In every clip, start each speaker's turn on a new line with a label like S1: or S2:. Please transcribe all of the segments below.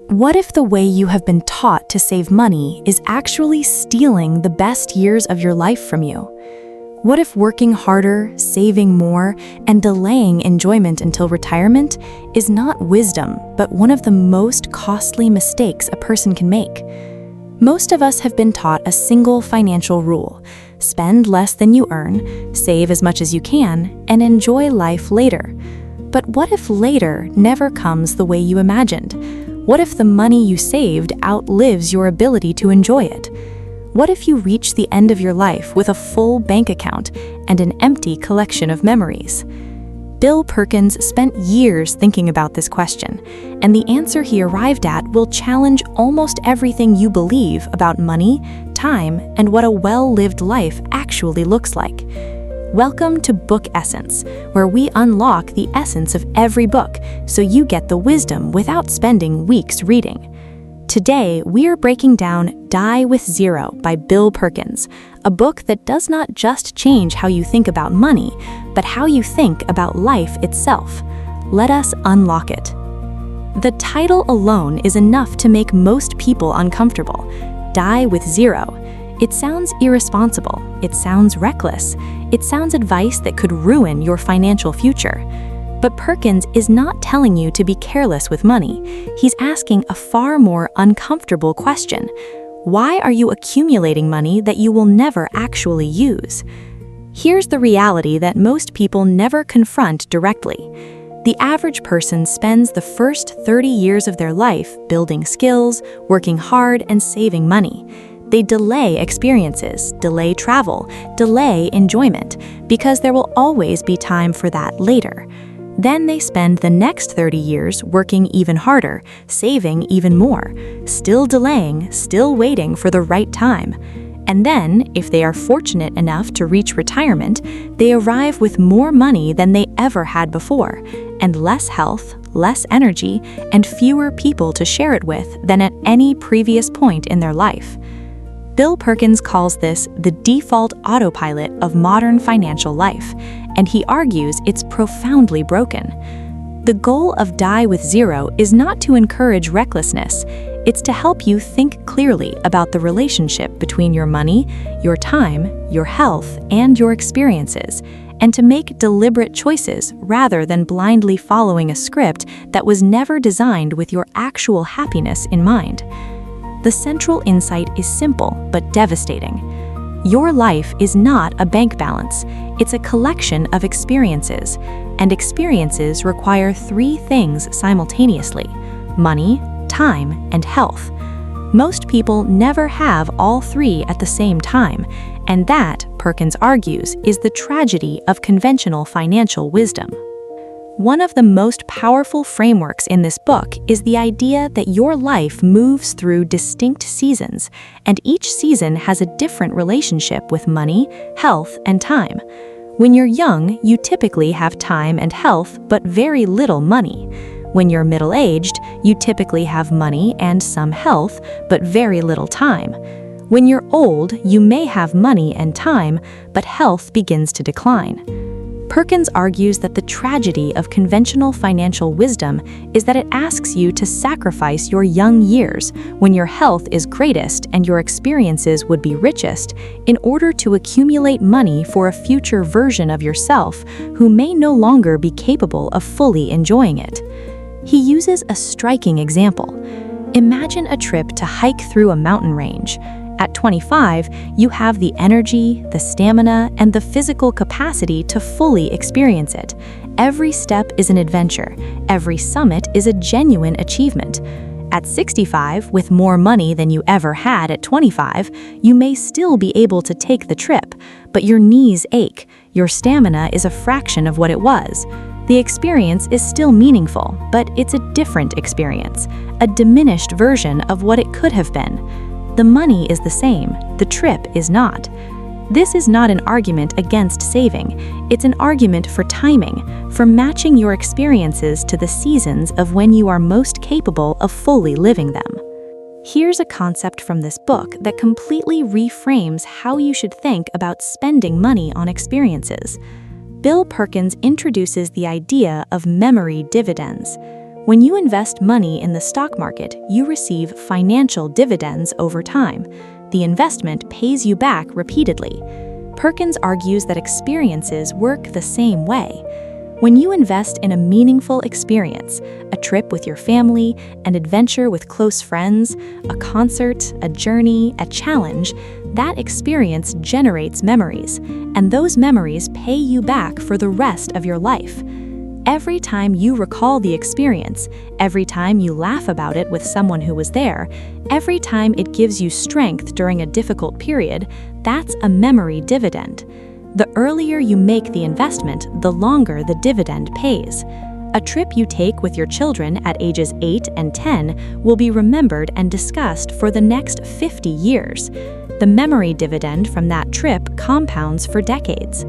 S1: What if the way you have been taught to save money is actually stealing the best years of your life from you? What if working harder, saving more, and delaying enjoyment until retirement is not wisdom, but one of the most costly mistakes a person can make? Most of us have been taught a single financial rule: spend less than you earn, save as much as you can, and enjoy life later. But what if later never comes the way you imagined? What if the money you saved outlives your ability to enjoy it? What if you reach the end of your life with a full bank account and an empty collection of memories? Bill Perkins spent years thinking about this question, and the answer he arrived at will challenge almost everything you believe about money, time, and what a well-lived life actually looks like. Welcome to Book Essence, where we unlock the essence of every book so you get the wisdom without spending weeks reading. Today, we are breaking down Die with Zero by Bill Perkins, a book that does not just change how you think about money, but how you think about life itself. Let us unlock it. The title alone is enough to make most people uncomfortable. Die with Zero. It sounds irresponsible. It sounds reckless. It sounds advice that could ruin your financial future. But Perkins is not telling you to be careless with money. He's asking a far more uncomfortable question. Why are you accumulating money that you will never actually use? Here's the reality that most people never confront directly. The average person spends the first 30 years of their life building skills, working hard, and saving money. They delay experiences, delay travel, delay enjoyment, because there will always be time for that later. Then they spend the next 30 years working even harder, saving even more, still delaying, still waiting for the right time. And then, if they are fortunate enough to reach retirement, they arrive with more money than they ever had before, and less health, less energy, and fewer people to share it with than at any previous point in their life. Bill Perkins calls this the default autopilot of modern financial life, and he argues it's profoundly broken. The goal of Die with Zero is not to encourage recklessness. It's to help you think clearly about the relationship between your money, your time, your health, and your experiences, and to make deliberate choices rather than blindly following a script that was never designed with your actual happiness in mind. The central insight is simple but devastating. Your life is not a bank balance. It's a collection of experiences, and experiences require three things simultaneously: money, time, and health. Most people never have all three at the same time, and that, Perkins argues, is the tragedy of conventional financial wisdom. One of the most powerful frameworks in this book is the idea that your life moves through distinct seasons, and each season has a different relationship with money, health, and time. When you're young, you typically have time and health, but very little money. When you're middle-aged, you typically have money and some health, but very little time. When you're old, you may have money and time, but health begins to decline. Perkins argues that the tragedy of conventional financial wisdom is that it asks you to sacrifice your young years, when your health is greatest and your experiences would be richest, in order to accumulate money for a future version of yourself who may no longer be capable of fully enjoying it. He uses a striking example. Imagine a trip to hike through a mountain range. At 25, you have the energy, the stamina, and the physical capacity to fully experience it. Every step is an adventure. Every summit is a genuine achievement. At 65, with more money than you ever had at 25, you may still be able to take the trip, but your knees ache. Your stamina is a fraction of what it was. The experience is still meaningful, but it's a different experience, a diminished version of what it could have been. The money is the same, the trip is not. This is not an argument against saving. It's an argument for timing, for matching your experiences to the seasons of when you are most capable of fully living them. Here's a concept from this book that completely reframes how you should think about spending money on experiences. Bill Perkins introduces the idea of memory dividends. When you invest money in the stock market, you receive financial dividends over time. The investment pays you back repeatedly. Perkins argues that experiences work the same way. When you invest in a meaningful experience, a trip with your family, an adventure with close friends, a concert, a journey, a challenge, that experience generates memories, and those memories pay you back for the rest of your life. Every time you recall the experience, every time you laugh about it with someone who was there, every time it gives you strength during a difficult period, that's a memory dividend. The earlier you make the investment, the longer the dividend pays. A trip you take with your children at ages 8 and 10 will be remembered and discussed for the next 50 years. The memory dividend from that trip compounds for decades.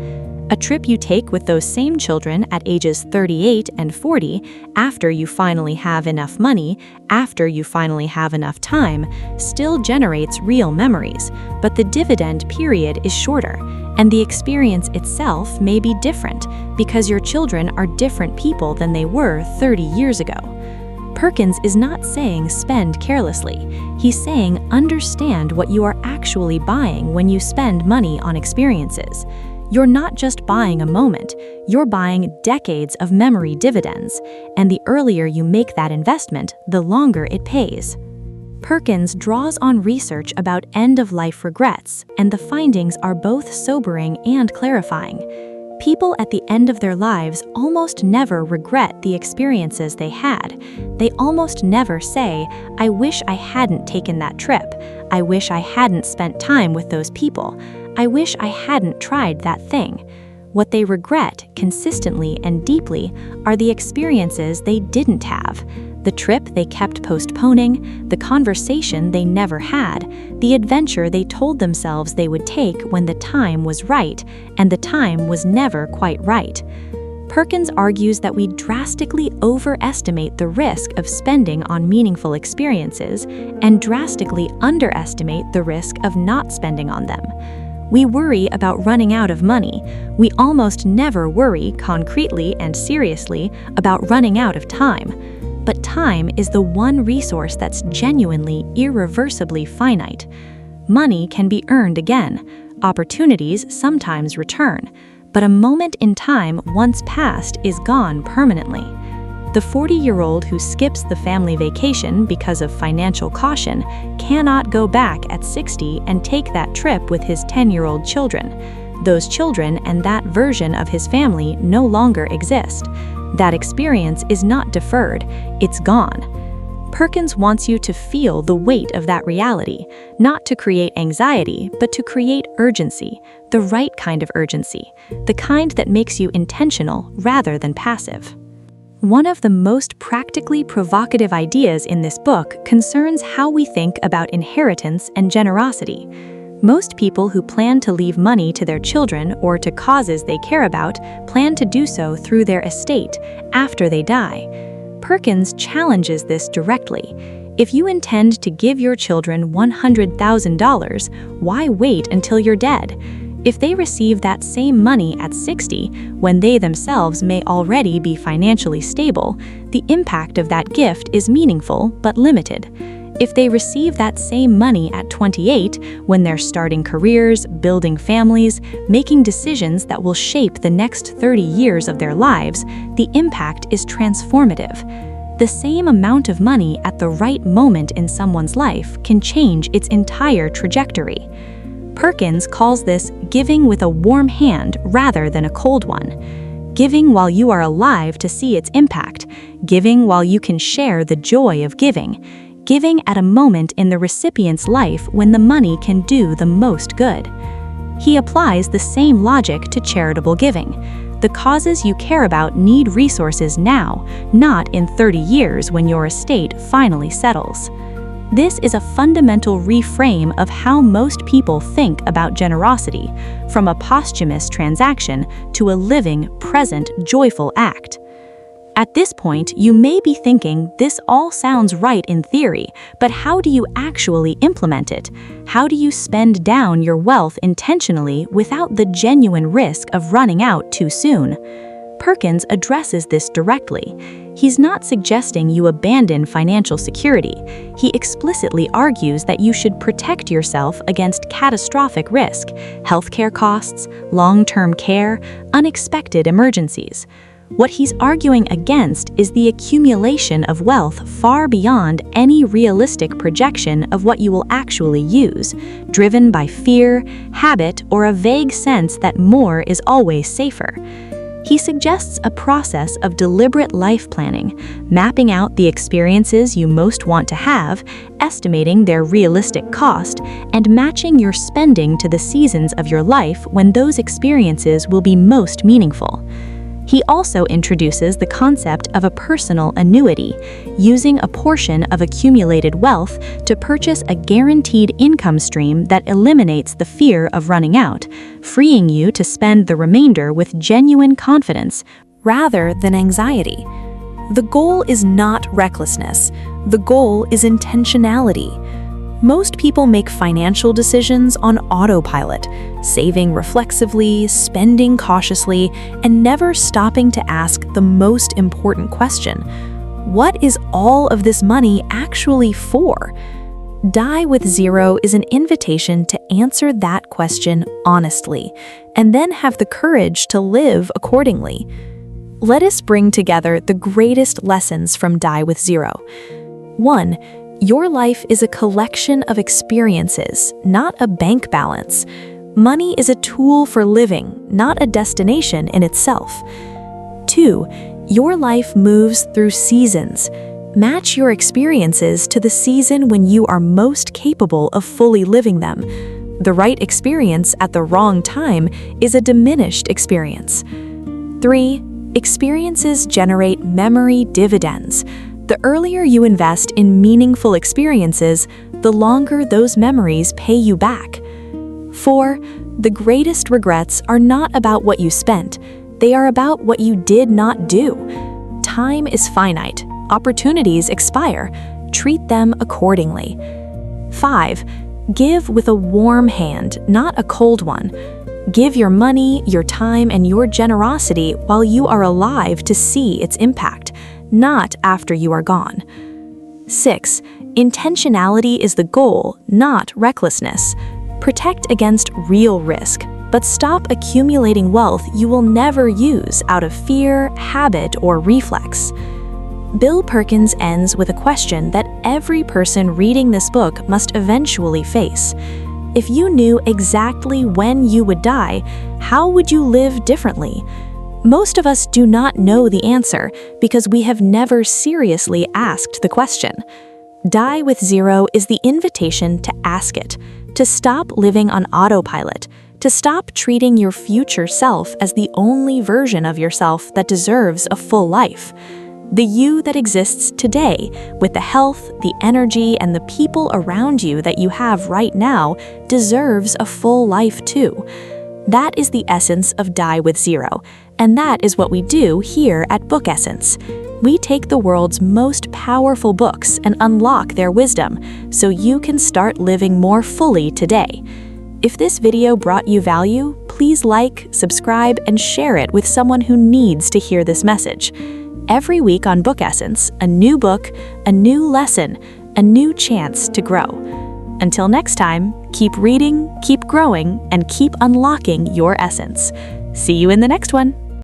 S1: A trip you take with those same children at ages 38 and 40, after you finally have enough money, after you finally have enough time, still generates real memories, but the dividend period is shorter, and the experience itself may be different because your children are different people than they were 30 years ago. Perkins is not saying spend carelessly. He's saying understand what you are actually buying when you spend money on experiences. You're not just buying a moment, you're buying decades of memory dividends, and the earlier you make that investment, the longer it pays. Perkins draws on research about end-of-life regrets, and the findings are both sobering and clarifying. People at the end of their lives almost never regret the experiences they had. They almost never say, "I wish I hadn't taken that trip. I wish I hadn't spent time with those people. I wish I hadn't tried that thing." What they regret consistently and deeply are the experiences they didn't have, the trip they kept postponing, the conversation they never had, the adventure they told themselves they would take when the time was right, and the time was never quite right. Perkins argues that we drastically overestimate the risk of spending on meaningful experiences and drastically underestimate the risk of not spending on them. We worry about running out of money. We almost never worry concretely and seriously about running out of time. But time is the one resource that's genuinely, irreversibly finite. Money can be earned again. Opportunities sometimes return. But a moment in time once passed is gone permanently. The 40-year-old who skips the family vacation because of financial caution cannot go back at 60 and take that trip with his 10-year-old children. Those children and that version of his family no longer exist. That experience is not deferred, it's gone. Perkins wants you to feel the weight of that reality, not to create anxiety, but to create urgency, the right kind of urgency, the kind that makes you intentional rather than passive. One of the most practically provocative ideas in this book concerns how we think about inheritance and generosity. Most people who plan to leave money to their children or to causes they care about plan to do so through their estate after they die. Perkins challenges this directly. If you intend to give your children $100,000, why wait until you're dead? If they receive that same money at 60, when they themselves may already be financially stable, the impact of that gift is meaningful but limited. If they receive that same money at 28, when they're starting careers, building families, making decisions that will shape the next 30 years of their lives, the impact is transformative. The same amount of money at the right moment in someone's life can change its entire trajectory. Perkins calls this giving with a warm hand rather than a cold one. Giving while you are alive to see its impact, giving while you can share the joy of giving, giving at a moment in the recipient's life when the money can do the most good. He applies the same logic to charitable giving. The causes you care about need resources now, not in 30 years when your estate finally settles. This is a fundamental reframe of how most people think about generosity, from a posthumous transaction to a living, present, joyful act. At this point, you may be thinking, this all sounds right in theory, but how do you actually implement it? How do you spend down your wealth intentionally without the genuine risk of running out too soon? Perkins addresses this directly. He's not suggesting you abandon financial security. He explicitly argues that you should protect yourself against catastrophic risk, healthcare costs, long-term care, unexpected emergencies. What he's arguing against is the accumulation of wealth far beyond any realistic projection of what you will actually use, driven by fear, habit, or a vague sense that more is always safer. He suggests a process of deliberate life planning, mapping out the experiences you most want to have, estimating their realistic cost, and matching your spending to the seasons of your life when those experiences will be most meaningful. He also introduces the concept of a personal annuity, using a portion of accumulated wealth to purchase a guaranteed income stream that eliminates the fear of running out, freeing you to spend the remainder with genuine confidence rather than anxiety. The goal is not recklessness. The goal is intentionality. Most people make financial decisions on autopilot, saving reflexively, spending cautiously, and never stopping to ask the most important question: what is all of this money actually for? Die with Zero is an invitation to answer that question honestly, and then have the courage to live accordingly. Let us bring together the greatest lessons from Die with Zero. 1. Your life is a collection of experiences, not a bank balance. Money is a tool for living, not a destination in itself. 2. Your life moves through seasons. Match your experiences to the season when you are most capable of fully living them. The right experience at the wrong time is a diminished experience. 3. Experiences generate memory dividends. The earlier you invest in meaningful experiences, the longer those memories pay you back. 4. The greatest regrets are not about what you spent. They are about what you did not do. Time is finite. Opportunities expire. Treat them accordingly. 5. Give with a warm hand, not a cold one. Give your money, your time, and your generosity while you are alive to see its impact, not after you are gone. 6. Intentionality is the goal, not recklessness. Protect against real risk, but stop accumulating wealth you will never use out of fear, habit, or reflex. Bill Perkins ends with a question that every person reading this book must eventually face. If you knew exactly when you would die, how would you live differently? Most of us do not know the answer because we have never seriously asked the question. Die with Zero is the invitation to ask it, to stop living on autopilot, to stop treating your future self as the only version of yourself that deserves a full life. The you that exists today, with the health, the energy, and the people around you that you have right now, deserves a full life too. That is the essence of Die with Zero, and that is what we do here at Book Essence. We take the world's most powerful books and unlock their wisdom, so you can start living more fully today. If this video brought you value, please like, subscribe, and share it with someone who needs to hear this message. Every week on Book Essence, a new book, a new lesson, a new chance to grow. Until next time, keep reading, keep growing, and keep unlocking your essence. See you in the next one.